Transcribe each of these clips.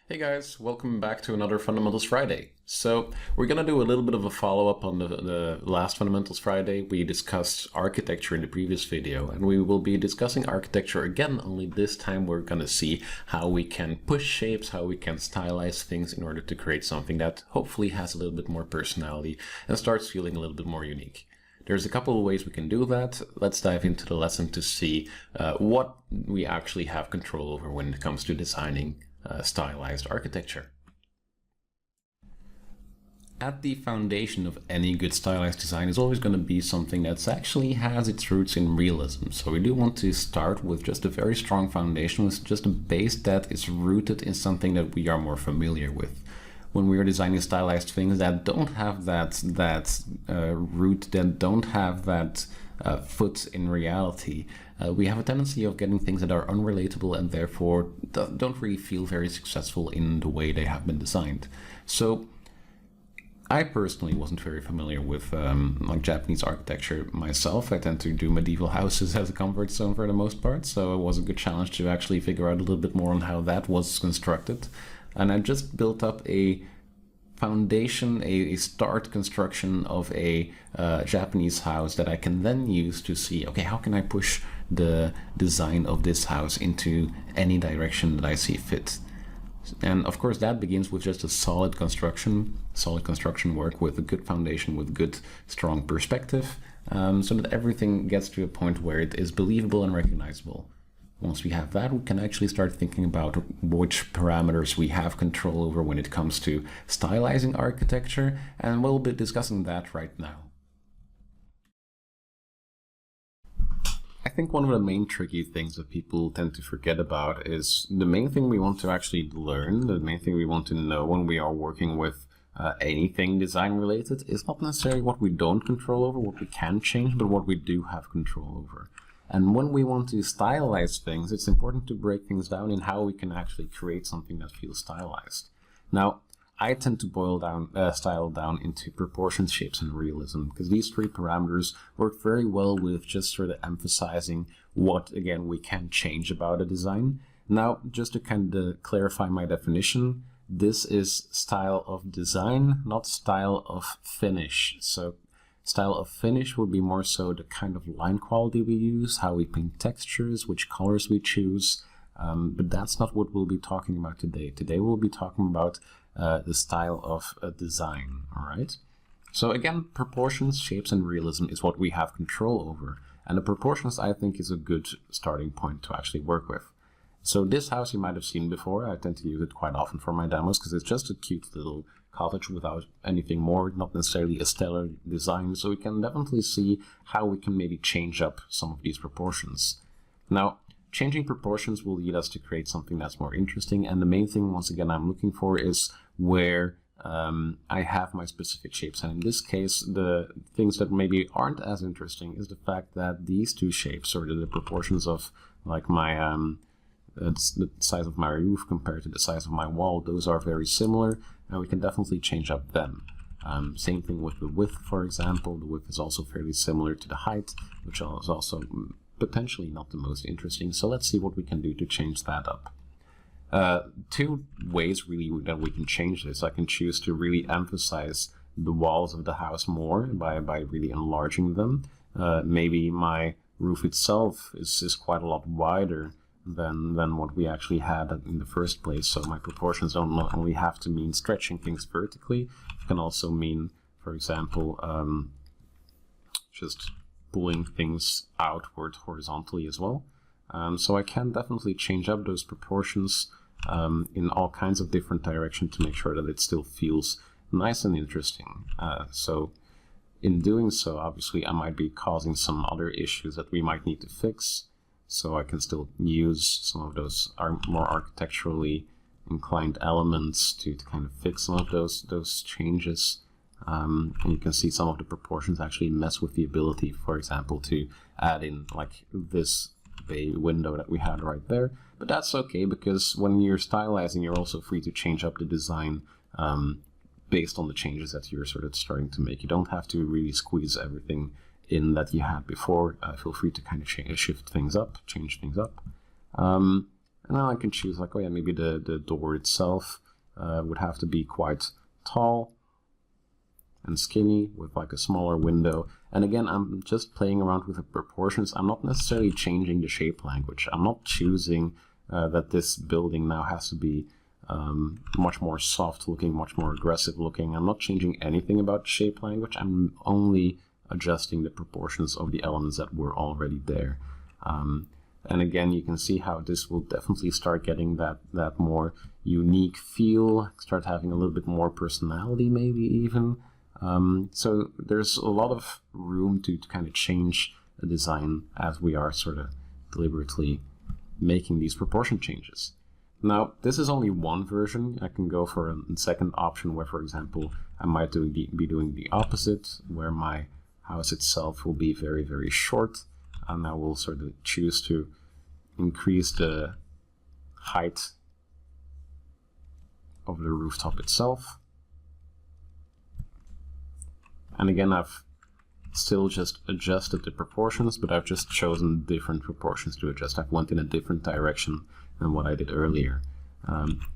Hey guys, welcome back to another Fundamentals Friday. So we're gonna do a little bit of a follow-up on the last Fundamentals Friday. We discussed architecture in the previous video, and we will be discussing architecture again, only this time we're gonna see how we can push shapes, how we can stylize things in order to create something that hopefully has a little bit more personality and starts feeling a little bit more unique. There's a couple of ways we can do that. Let's dive into the lesson to see what we actually have control over when it comes to designing stylized architecture. At the foundation of any good stylized design is always going to be something that actually has its roots in realism. So we do want to start with just a very strong foundation, with just a base that is rooted in something that we are more familiar with. When we are designing stylized things that don't have that root, that don't have that foot in reality, we have a tendency of getting things that are unrelatable and therefore don't really feel very successful in the way they have been designed. So I personally wasn't very familiar with like Japanese architecture myself. I tend to do medieval houses as a comfort zone for the most part, so it was a good challenge to actually figure out a little bit more on how that was constructed. And I just built up a foundation, a start construction of a Japanese house that I can then use to see, okay, how can I push the design of this house into any direction that I see fit. And of course that begins with just a solid construction work with a good foundation, with good strong perspective, so that everything gets to a point where it is believable and recognizable. Once we have that, we can actually start thinking about which parameters we have control over when it comes to stylizing architecture, and we'll be discussing that right now. I think one of the main tricky things that people tend to forget about is the main thing we want to actually learn, the main thing we want to know when we are working with anything design related is not necessarily what we don't control over, what we can change, but what we do have control over. And when we want to stylize things, it's important to break things down in how we can actually create something that feels stylized. Now, I tend to boil down, style down into proportions, shapes, and realism, because these three parameters work very well with just sort of emphasizing what, again, we can change about a design. Now, just to kind of clarify my definition, this is style of design, not style of finish. So style of finish would be more so the kind of line quality we use, how we paint textures, which colors we choose, but that's not what we'll be talking about today. Today we'll be talking about the style of a design, all right? So again, proportions, shapes, and realism is what we have control over, and the proportions I think is a good starting point to actually work with. So this house you might have seen before. I tend to use it quite often for my demos because it's just a cute little cottage without anything more, not necessarily a stellar design, so we can definitely see how we can maybe change up some of these proportions. Now, changing proportions will lead us to create something that's more interesting, and the main thing, once again, I'm looking for is where I have my specific shapes. And in this case, the things that maybe aren't as interesting is the fact that these two shapes, or the proportions of like my the size of my roof compared to the size of my wall, those are very similar, and we can definitely change up them. Same thing with the width, for example. The width is also fairly similar to the height, which is also potentially not the most interesting. So let's see what we can do to change that up. Two ways really that we can change this. I can choose to really emphasize the walls of the house more by really enlarging them. Maybe my roof itself is quite a lot wider than what we actually had in the first place. So my proportions don't not only have to mean stretching things vertically, it can also mean, for example, just pulling things outward horizontally as well. So I can definitely change up those proportions in all kinds of different directions to make sure that it still feels nice and interesting. So in doing so, obviously I might be causing some other issues that we might need to fix. So I can still use some of those more architecturally inclined elements to kind of fix some of those changes. And you can see some of the proportions actually mess with the ability, for example, to add in like this bay window that we had right there. But that's okay, because when you're stylizing, you're also free to change up the design based on the changes that you're sort of starting to make. You don't have to really squeeze everything in that you had before. Feel free to kind of shift things up, change things up. And And then I can choose like, oh yeah, maybe the door itself would have to be quite tall and skinny with like a smaller window. And again, I'm just playing around with the proportions. I'm not necessarily changing the shape language. I'm not choosing that this building now has to be much more soft looking, much more aggressive looking. I'm not changing anything about shape language. I'm only adjusting the proportions of the elements that were already there. And again, you can see how this will definitely start getting that more unique feel, start having a little bit more personality maybe even. So there's a lot of room to kind of change the design as we are sort of deliberately making these proportion changes. Now, this is only one version. I can go for a second option where, for example, I might be doing the opposite, where my house itself will be very, very short, and I will sort of choose to increase the height of the rooftop itself. And again, I've still just adjusted the proportions, but I've just chosen different proportions to adjust. I've went in a different direction than what I did earlier.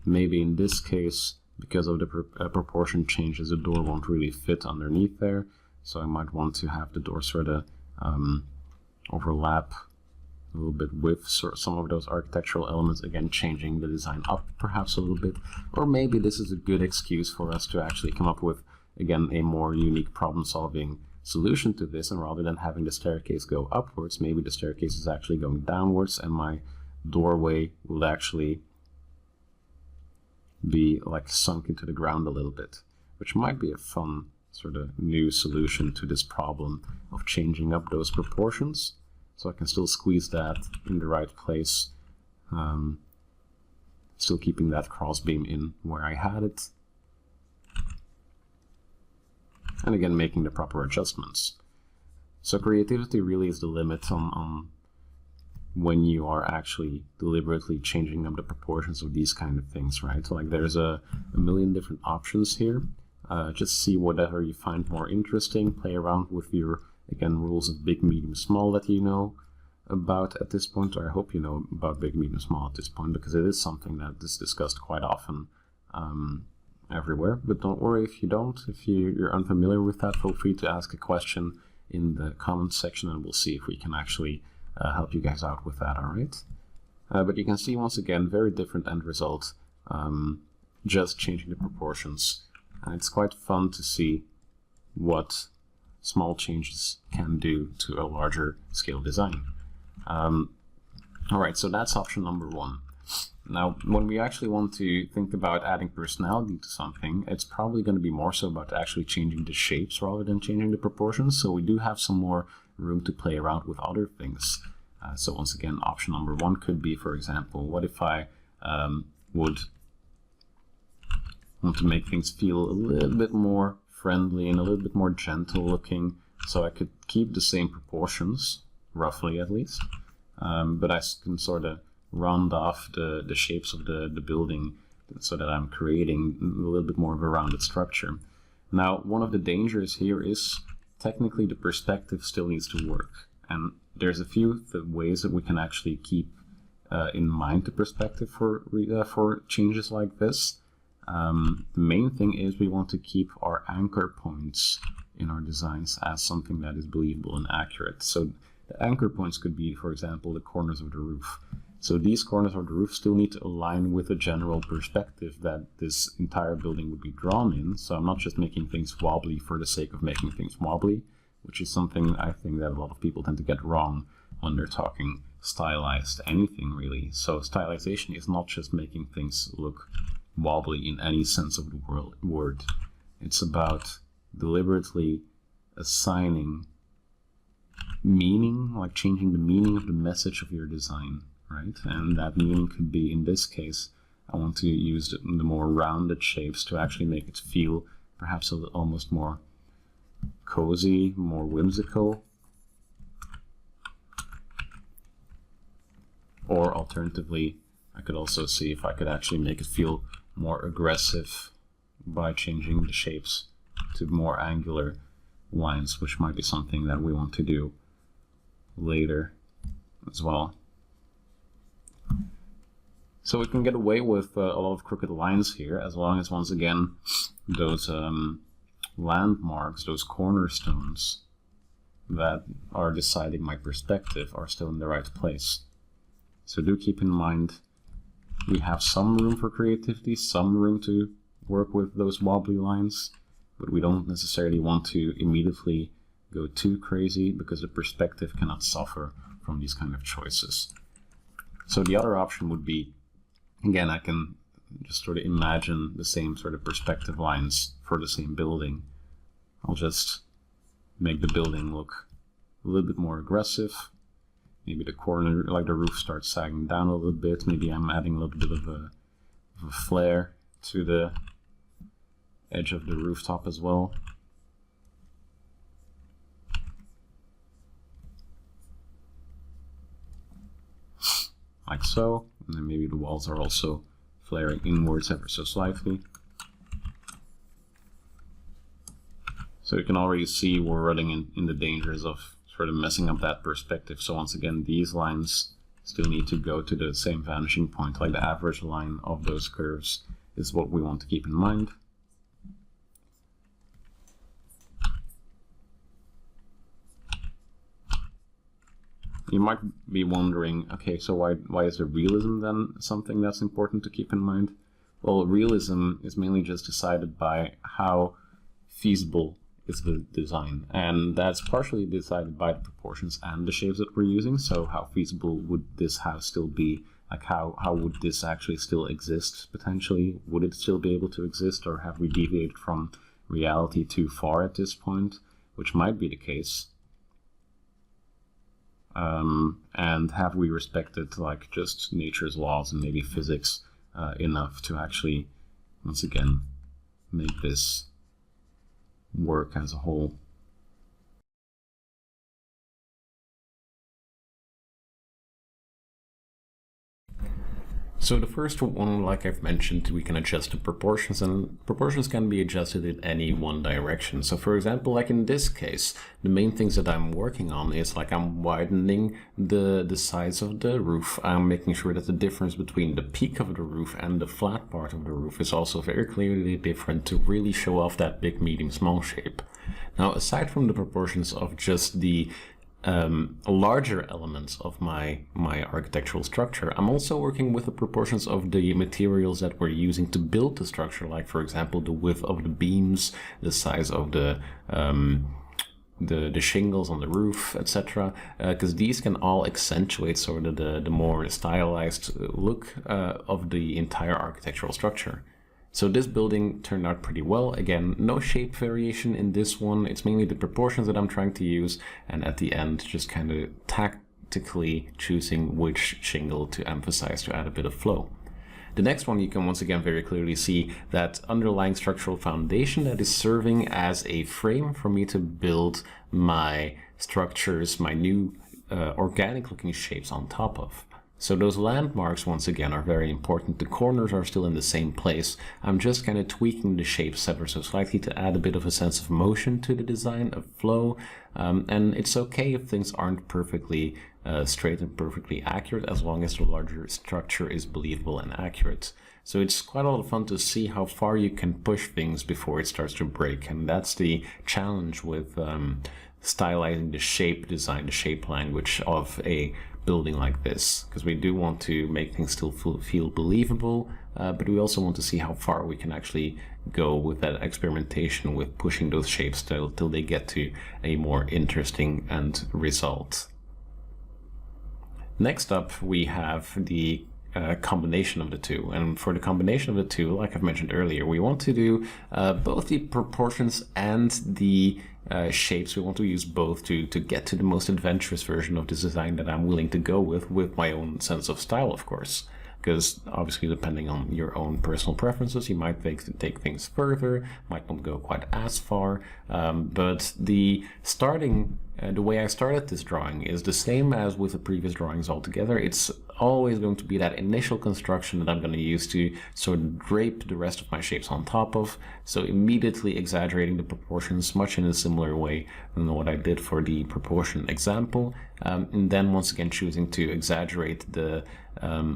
Maybe in this case, because of the proportion changes, the door won't really fit underneath there. So I might want to have the door sort of overlap a little bit with some of those architectural elements, again changing the design up perhaps a little bit. Or maybe this is a good excuse for us to actually come up with, again, a more unique problem-solving solution to this, and rather than having the staircase go upwards, maybe the staircase is actually going downwards and my doorway will actually be like sunk into the ground a little bit, which might be a fun sort of new solution to this problem of changing up those proportions. So I can still squeeze that in the right place, still keeping that crossbeam in where I had it. And again, making the proper adjustments. So creativity really is the limit on when you are actually deliberately changing up the proportions of these kind of things, right? Like there's a million different options here. Just see whatever you find more interesting. Play around with your, again, rules of big, medium, small that you know about at this point, or I hope you know about big, medium, small at this point, because it is something that is discussed quite often everywhere. But don't worry if you don't. If you're unfamiliar with that, feel free to ask a question in the comments section and we'll see if we can actually help you guys out with that, all right? But you can see once again, very different end result, just changing the proportions. And it's quite fun to see what small changes can do to a larger scale design. All right, so that's option number one. Now, when we actually want to think about adding personality to something, it's probably going to be more so about actually changing the shapes rather than changing the proportions. So we do have some more room to play around with other things. So once again, option number one could be, for example, what if I would want to make things feel a little bit more friendly and a little bit more gentle looking, so I could keep the same proportions, roughly at least, but I can sort of round off the shapes of the building so that I'm creating a little bit more of a rounded structure. Now, one of the dangers here is technically the perspective still needs to work, and there's a few ways that we can actually keep in mind the perspective for changes like this. The main thing is we want to keep our anchor points in our designs as something that is believable and accurate. So the anchor points could be, for example, the corners of the roof. So these corners of the roof still need to align with a general perspective that this entire building would be drawn in. So I'm not just making things wobbly for the sake of making things wobbly, which is something I think that a lot of people tend to get wrong when they're talking stylized anything really. So stylization is not just making things look wobbly in any sense of the word. It's about deliberately assigning meaning, like changing the meaning of the message of your design, right? And that meaning could be, in this case, I want to use the more rounded shapes to actually make it feel perhaps almost more cozy, more whimsical. Or alternatively, I could also see if I could actually make it feel more aggressive by changing the shapes to more angular lines, which might be something that we want to do later as well. So we can get away with a lot of crooked lines here, as long as, once again, those landmarks, those cornerstones that are deciding my perspective are still in the right place. So do keep in mind, we have some room for creativity, some room to work with those wobbly lines, but we don't necessarily want to immediately go too crazy, because the perspective cannot suffer from these kind of choices. So the other option would be, again, I can just sort of imagine the same sort of perspective lines for the same building. I'll just make the building look a little bit more aggressive. Maybe the corner, like the roof, starts sagging down a little bit. Maybe I'm adding a little bit of a flare to the edge of the rooftop as well. Like so. And then maybe the walls are also flaring inwards ever so slightly. So you can already see we're running in the dangers of sort of messing up that perspective. So once again, these lines still need to go to the same vanishing point, like the average line of those curves is what we want to keep in mind. You might be wondering, okay, so why is the realism then something that's important to keep in mind? Well, realism is mainly just decided by how feasible is the design, and that's partially decided by the proportions and the shapes that we're using. So how feasible would this house still be? Like how would this actually still exist potentially? Would it still be able to exist, or have we deviated from reality too far at this point? Which might be the case. And have we respected like just nature's laws and maybe physics enough to actually, once again, make this work as a whole? So the first one, like I've mentioned, we can adjust the proportions, and proportions can be adjusted in any one direction. So for example, like in this case, the main things that I'm working on is like I'm widening the sides of the roof. I'm making sure that the difference between the peak of the roof and the flat part of the roof is also very clearly different to really show off that big, medium, small shape. Now, aside from the proportions of just the larger elements of my architectural structure, I'm also working with the proportions of the materials that we're using to build the structure, like for example the width of the beams, the size of the shingles on the roof, etc., because these can all accentuate sort of the more stylized look of the entire architectural structure. So this building turned out pretty well. Again, no shape variation in this one. It's mainly the proportions that I'm trying to use, and at the end, just kind of tactically choosing which shingle to emphasize to add a bit of flow. The next one, you can once again very clearly see that underlying structural foundation that is serving as a frame for me to build my structures, my new organic looking shapes on top of. So those landmarks, once again, are very important. The corners are still in the same place. I'm just kind of tweaking the shapes ever so slightly to add a bit of a sense of motion to the design, of flow. And it's okay if things aren't perfectly straight and perfectly accurate, as long as the larger structure is believable and accurate. So it's quite a lot of fun to see how far you can push things before it starts to break. And that's the challenge with stylizing the shape design, the shape language of a building like this, because we do want to make things still feel believable, but we also want to see how far we can actually go with that experimentation with pushing those shapes till they get to a more interesting end result. Next up, we have the combination of the two, and for the combination of the two, like I've mentioned earlier, we want to do both the proportions and the shapes. We want to use both to get to the most adventurous version of this design that I'm willing to go with my own sense of style, of course, because obviously depending on your own personal preferences, you might take things further, might not go quite as far, but the starting the way I started this drawing is the same as with the previous drawings altogether. It's always going to be that initial construction that I'm going to use to sort of drape the rest of my shapes on top of. So immediately exaggerating the proportions much in a similar way than what I did for the proportion example. And then once again choosing to exaggerate the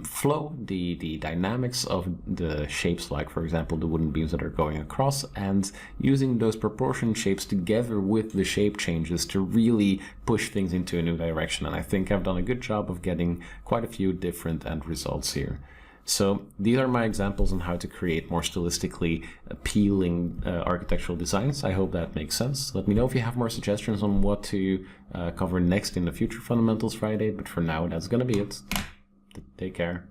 flow, the dynamics of the shapes, like for example the wooden beams that are going across, and using those proportion shapes together with the shape changes to really push things into a new direction. And I think I've done a good job of getting quite a few different end results here. So these are my examples on how to create more stylistically appealing architectural designs. I hope that makes sense. Let me know if you have more suggestions on what to cover next in the future Fundamentals Friday, but for now that's gonna be it. Take care.